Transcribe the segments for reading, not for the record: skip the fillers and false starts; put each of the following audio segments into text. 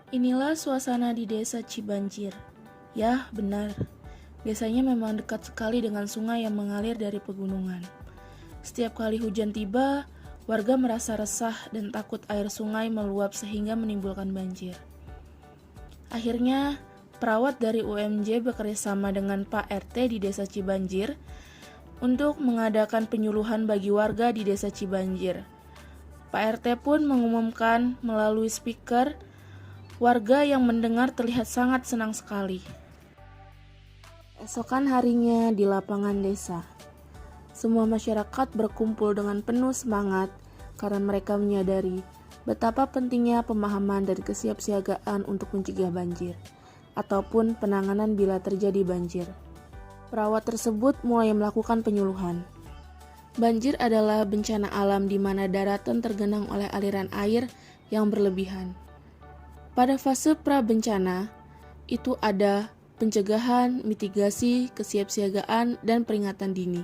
Inilah suasana di desa Cibanjir. Yah, benar. Desanya memang dekat sekali dengan sungai yang mengalir dari pegunungan. Setiap kali hujan tiba, warga merasa resah dan takut air sungai meluap sehingga menimbulkan banjir. Akhirnya, perawat dari UMJ bekerjasama dengan Pak RT di desa Cibanjir untuk mengadakan penyuluhan bagi warga di desa Cibanjir. Pak RT pun mengumumkan melalui speaker. Warga yang mendengar terlihat sangat senang sekali. Esokan harinya di lapangan desa, semua masyarakat berkumpul dengan penuh semangat karena mereka menyadari betapa pentingnya pemahaman dan kesiapsiagaan untuk mencegah banjir ataupun penanganan bila terjadi banjir. Perawat tersebut mulai melakukan penyuluhan. Banjir adalah bencana alam di mana daratan tergenang oleh aliran air yang berlebihan. Pada fase pra-bencana, itu ada pencegahan, mitigasi, kesiapsiagaan, dan peringatan dini.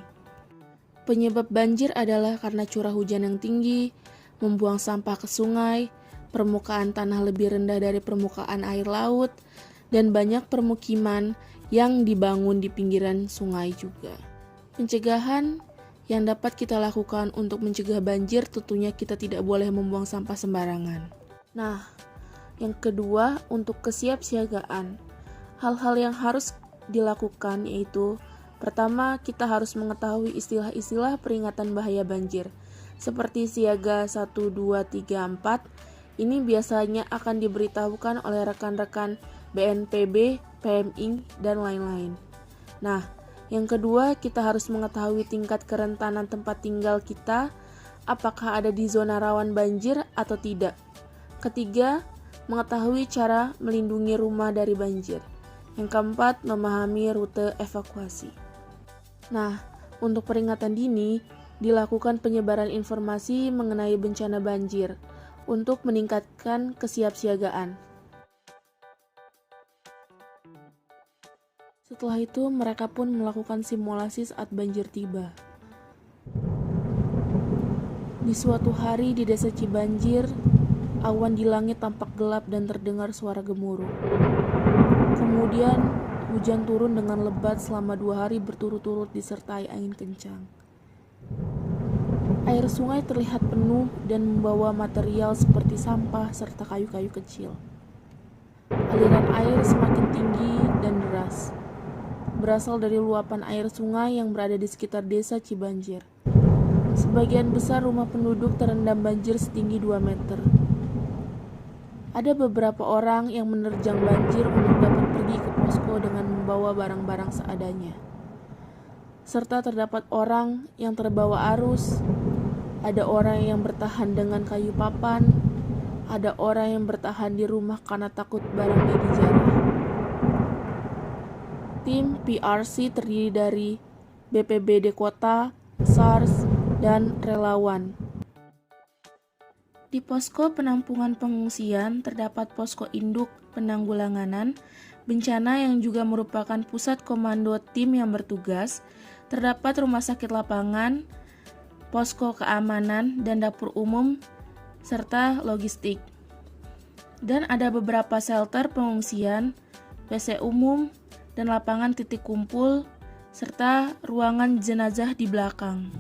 Penyebab banjir adalah karena curah hujan yang tinggi, membuang sampah ke sungai, permukaan tanah lebih rendah dari permukaan air laut, dan banyak permukiman yang dibangun di pinggiran sungai juga. Pencegahan yang dapat kita lakukan untuk mencegah banjir tentunya kita tidak boleh membuang sampah sembarangan. Nah, yang kedua, untuk kesiapsiagaan. Hal-hal yang harus dilakukan yaitu pertama, kita harus mengetahui istilah-istilah peringatan bahaya banjir seperti siaga 1, 2, 3, 4. Ini biasanya akan diberitahukan oleh rekan-rekan BNPB, PMI, dan lain-lain. Nah, yang kedua, kita harus mengetahui tingkat kerentanan tempat tinggal kita, apakah ada di zona rawan banjir atau tidak. Ketiga, mengetahui cara melindungi rumah dari banjir. Yang keempat, memahami rute evakuasi. Nah, untuk peringatan dini, dilakukan penyebaran informasi mengenai bencana banjir untuk meningkatkan kesiapsiagaan. Setelah itu, mereka pun melakukan simulasi saat banjir tiba. Di suatu hari di desa Cibanjir, awan di langit tampak gelap dan terdengar suara gemuruh. Kemudian, hujan turun dengan lebat selama 2 hari berturut-turut disertai angin kencang. Air sungai terlihat penuh dan membawa material seperti sampah serta kayu-kayu kecil. Aliran air semakin tinggi dan deras, berasal dari luapan air sungai yang berada di sekitar desa Cibanjir. Sebagian besar rumah penduduk terendam banjir setinggi 2 meter. Ada beberapa orang yang menerjang banjir untuk dapat pergi ke posko dengan membawa barang-barang seadanya. Serta terdapat orang yang terbawa arus, ada orang yang bertahan dengan kayu papan, ada orang yang bertahan di rumah karena takut barangnya dijarah. Tim PRC terdiri dari BPBD Kota, SARS, dan relawan. Di posko penampungan pengungsian terdapat posko induk penanggulangan bencana yang juga merupakan pusat komando tim yang bertugas, terdapat rumah sakit lapangan, posko keamanan dan dapur umum, serta logistik. Dan ada beberapa shelter pengungsian, WC umum, dan lapangan titik kumpul, serta ruangan jenazah di belakang.